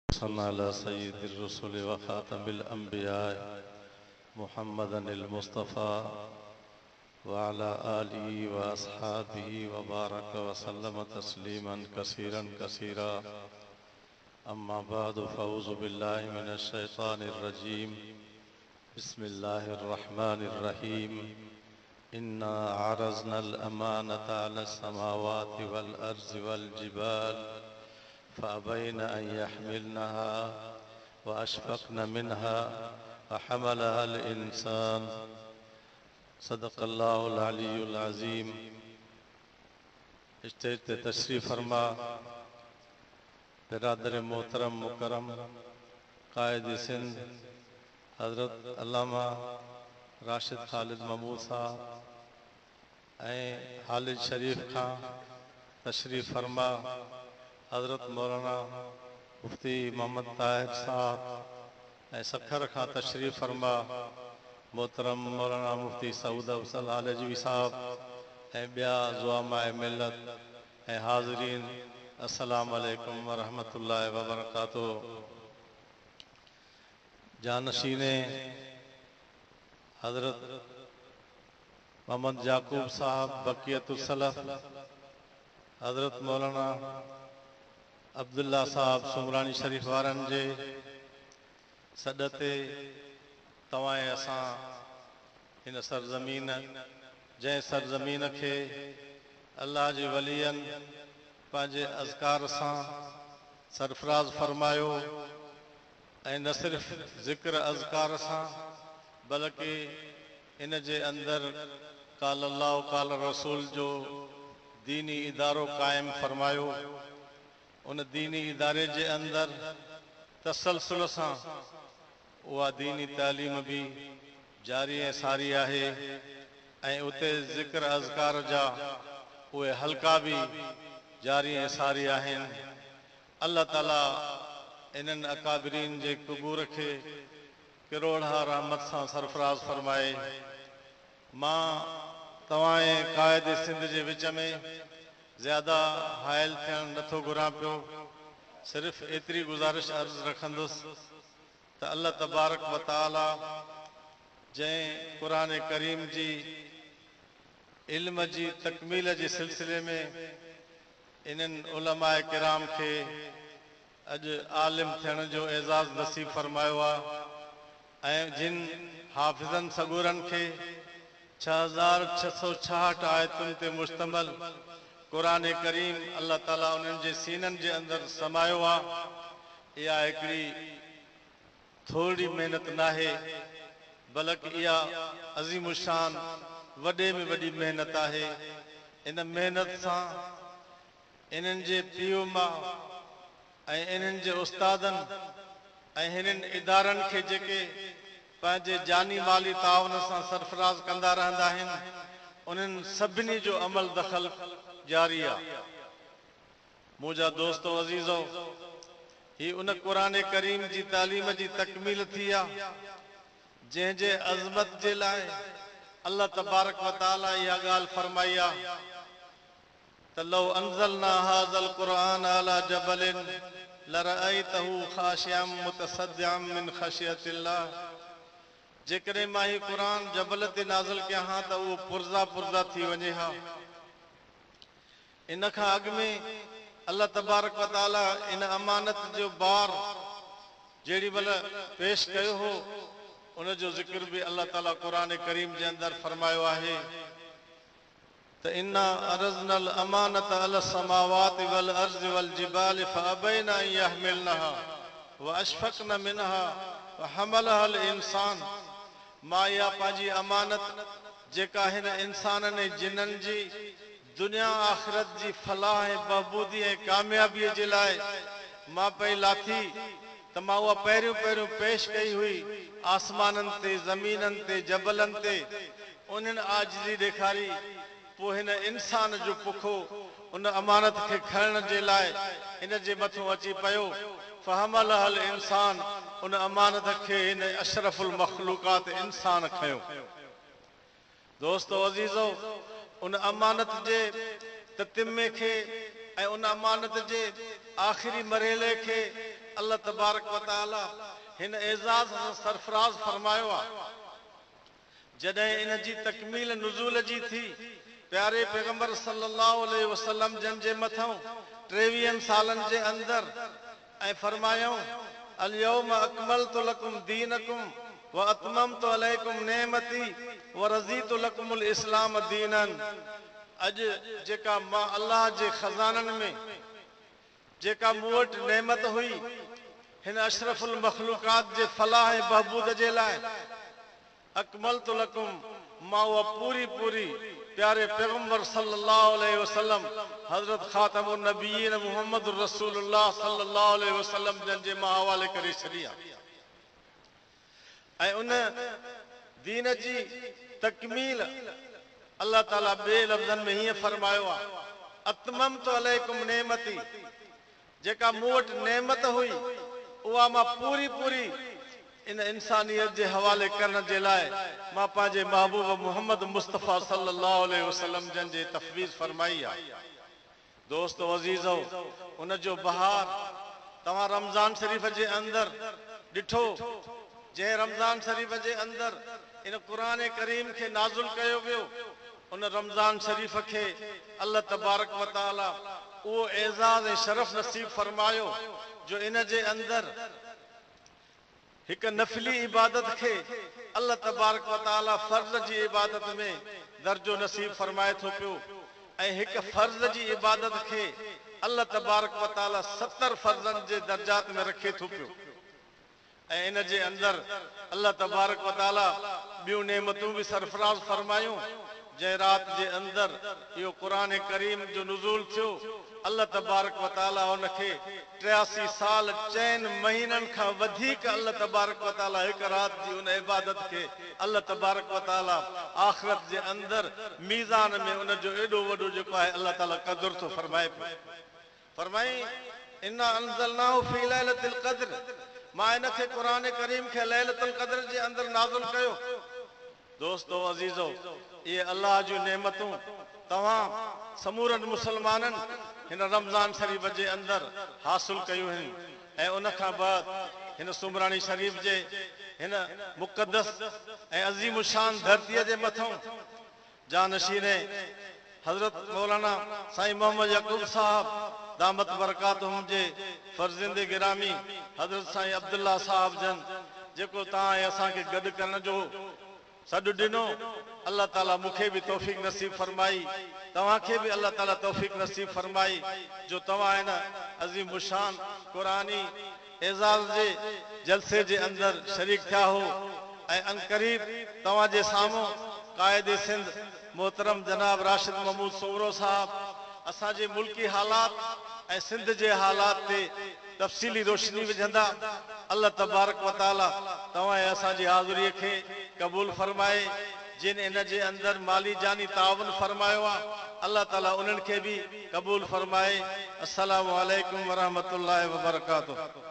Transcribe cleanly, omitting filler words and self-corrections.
صلى على سيد الرسل وخاتم الأنبياء محمدا المصطفى وعلى آله وأصحابه وبارك وسلم تسليما كثيرا كثيرا. أما بعد فأعوذ بالله من الشيطان الرجيم. بسم الله الرحمن الرحيم. إنا عرضنا الأمانة على السماوات والأرض والجبال فأبين أن يحملنها وأشفقن منها وحملها الإنسان. صدق الله العلي العظيم. स्टेज ते तशरीफ़ फरमा बिरादर मोहतरम मुकरम कायद सिंध हज़रत अल्लामा राशिद ख़ालिद महमूद साहब ऐं हालिद शरीफ खां तशरीफ़ फरमा हज़रत मौलाना मुफ्ती मोहम्मद ताहिर साहब ऐं सखर खां तशरीफ़ फरमा मोहतरम मौलाना मुफ्ती सऊद अफज़ल आलवी साहब ऐं ॿिया ज़ुआमाए मिलत ऐं हाज़रीन अस्सलामु अलैकुम वरहमतुल्लाहि वबरकातुहू। जानशीने हज़रत मोहम्मद याकूब साहब बक़ियतुस सलफ़ हज़रत मौलाना अब्दुल्ला साहब सुमरानी शरीफ वारनि जे सॾ ते तव्हां ऐं असां हिन सरज़मीन जंहिं सरज़मीन खे अल्लाह जे वलियनि पंहिंजे अज़कार सां सरफराज़ फरमायो ऐं न सिर्फ़ ज़िक्र अज़कार सां बल्कि इन जे अंदरि काल अल्लाह काल रसूल जो दीनी इदारो क़ाइमु फरमायो। उन दीनी इदारे जे अंदरि तसलसल सां उहा दीनी तालीम भी जारी ऐं सारी आहे ऐं उते ज़िक्र अज़कार जा उहे हल्का भी जारी ऐं सारी आहिनि। अल्लाह ताला इन्हनि अकाबिरीन जे कुबूर खे किरोड़ा रहमत सां सरफराज़ फरमाए। मां तव्हां ऐं क़ाइद सिंध जे विच में ज़्यादा हायल थियणु नथो घुरां पियो। सिर्फ़ एतिरी गुज़ारिश अर्ज़ रखंदुसि त अल्लाह तबारक व तआला जंहिं क़ुरान करीम जी इल्म जी तकमील जे सिलसिले में इन्हनि उलमाए किराम खे अॼु आलिम थियण जो एज़ाज़ नसीब फरमायो आहे ऐं जिन हाफ़िज़नि सगूरनि खे 6666 आयतुनि ते मुश्तमिल क़ुरान करीम अल्लाह ताला उन्हनि जे सीननि जे अंदरि समायो आहे। इहा हिकिड़ी थोरी मेहनत नाहे बल्कि इहा अज़ीम शान वॾे में वॾी मेहनत आहे। इन मेहनत सां इन्हनि जे पीउ मां ऐं इन्हनि जे उस्तादनि ऐं हिननि इदारनि खे जेके पंहिंजे जानी माली ताउन सां सरफराज़ कंदा रहंदा आहिनि उन्हनि सभिनी जो अमल दख़ल जारी आहे। मुंहिंजा दोस्तो अज़ीज़ो ही उन क़ुरान करीम जी तालीम जी तकमील थी आहे जंहिंजे अज़मत जे लाइ अल्लाह तबारक व तआला इहा ॻाल्हि फरमाई आहे त लौ अंज़लना हाज़ल क़ुरआन अला जबलिन लरअयतहु ख़ाशिअम मुतसद्दिअम मिन ख़शियतिल्लाह। जेकॾहिं मां ही क़ुरान जबल ते नाज़िल कयां हा त उहो पुरज़ा पुरज़ा थी वञे हा। इन खां अॻु में अल्लाह तबारक व तआला इन अमानत जो बार जेड़ी महिल पेश कयो हो उन जो ज़िक्र भी अल्लाह ताला क़ुरान करीम जे अंदरि फरमायो आहे त इन्ना अरज़नल अमानत अला समावाति वल अर्ज़ वल जिबाल फअबैन अन यहमिलनहा व अशफक़न मिनहा व हमलहा अल इंसान। मां इहा पंहिंजी अमानत जेका हिन इंसाननि ऐं जिन्हनि जी दुनिया आख़िरत जी फलाह ऐं बहबूदी ऐं कामयाबीअ जे लाइ मां पई लाथी त मां उहा पहिरियों पेश कई हुई आसमाननि ते ज़मीननि ते जबलनि ते उन्हनि आजिज़ी ॾेखारी। पोइ हिन इंसान जो पुखो उन अमानत खे खणण जे लाइ इन जे मथां अची पियो। फहमलहल इंसान उन अमानत खे हिन अशरफुल मखलूकात इंसान खयो। दोस्तो अज़ीज़ो उन अमानत जे ततिमे खे ऐं उन अमानत जे आख़िरी मरहले खे अल्लाह तबारक व तआला हिन एजाज़ सां सरफराज फरमायो आहे। जॾहिं इन जी तकमील नुज़ूल जी थी, प्यारे पैगंबर सल्लल्लाहु अलैहि वसल्लम जन जे मथां 23 सालनि जे अंदर ऐं फरमायूं अल यौम अकमलतु लकुम दीनकुम व अतममतु अलैकुम नेमती व रज़ीतु लकुमुल इस्लाम दीनन। अॼु जेका मां अल्लाह जे खज़ाननि में जेका मूं वटि नेमत हुई हिन अशरफुल मखलूकात जे फलाह ऐं बहबूद जे लाइ अकमलतु लकुम मां उहा पूरी पूरी प्यारे पैगंबर सल्लल्लाहु अलैहि वसल्लम हज़रत ख़ातमुन नबीयीन मुहम्मद रसूलुल्लाह सल्लल्लाहु अलैहि वसल्लम जन जे मां हवाले करे छॾी आहे। ऐं उन दीन जी तकमील अल्लाह ताला ॿिए लफ़्ज़नि में हीअं फरमायो आहे अतममतु अलैकुम नेमती, जेका मूं वटि नेमत हुई उहा मां पूरी पूरी इन इंसानियत जे हवाले करण जे लाइ मां पंहिंजे महबूब मुहम्मद मुस्तफ़ा सल्लल्लाहु अलैहि वसल्लम जन जे तफ़वीज़ फरमाई आहे। दोस्तो अज़ीज़ो, उन जो बहार तव्हां रमज़ान शरीफ़ जे अंदरि ॾिठो, जंहिं रमज़ान शरीफ़ जे अंदरि इन क़ुरान करीम खे नाज़िल कयो वियो, उन रमज़ान शरीफ़ खे अल्लाह तबारक व तआला उहो एज़ाज़ ऐं शरफ़ नसीब फरमायो जो इन जे अंदरि हिक नफ़िली इबादत खे अल्लाह तबारक व तआला फ़र्ज़ जी इबादत में दर्जो नसीब फरमाए थो पियो ऐं हिक फ़र्ज़ जी इबादत खे अल्लाह तबारक व तआला 70 फ़र्ज़नि जे दर्जात में रखे थो पियो। ऐं इन जे अंदरि अल्लाह तबारक व तआला ॿियूं नेमतूं बि सरफराज़ फरमायूं। जंहिं राति जे अंदरि इहो क़ुरान करीम जो नुज़ूल थियो, अल्लाह तबारक व तआला उनखे 83 साल 4 महीननि खां वधीक अल्लाह तबारक व तआला हिक राति जी उन इबादत खे अल्लाह तबारक व तआला आख़िरत जे अंदरि मीज़ान में उन जो एॾो वॾो जेको आहे अल्लाह ताला क़दुर थो फरमाए पियो। फरमाई इन्ना अंज़लनाहु फी लैलतिल क़द्र, मां इनखे क़ुरान करीम खे लैलतुल क़द्र जे अंदरि नाज़िल कयो। दोस्तो अज़ीज़ो, ये अल्लाह जूं नेमतूं तव्हां समूरनि मुसलमाननि हिन रमज़ान शरीफ़ जे अंदरि हासिल कयूं आहिनि। ऐं उन खां बाद हिन सुमरानी शरीफ़ जे हिन मुक़द्दस ऐं अज़ीम शान धरतीअ जे मथां जानशीने हज़रत मौलाना साईं मोहम्मद याकूब साहब दामत बरकातुहुम जे फर्ज़िंदे गिरामी हज़रत साईं अब्दुल्ला साहब जन जेको तव्हां ऐं असांखे गॾु करण जो सॾु ॾिनो, अल्लाह ताला मूंखे बि तौफ़ीक़ नसीब फरमाई, तव्हांखे बि अल्लाह ताला तौफ़ीक़ नसीब फरमाई जो तव्हां हिन अज़ीम शान क़ुरानी एज़ाज़ जे जलसे जे अंदरि शरीक थिया हो। ऐं अनक़रीब तव्हां जे साम्हूं क़ाइदे सिंध मोहतरम जनाब राशिद महमूद सोमरो साहब असांजे मुल्की हालात ऐं सिंध जे हालात ते तफ़सीली रोशनी विझंदा। अल्लाह तबारक व तआला तव्हां ऐं असांजी हाज़िरीअ खे क़बूल फरमाए। जिन इन जे अंदरि माली जानी तावन फरमायो आहे, अल्लाह ताला उन्हनि खे बि क़बूल फरमाए। अस्सलामु अलैकुम व रहमतुल्लाहि व बरकातुहू।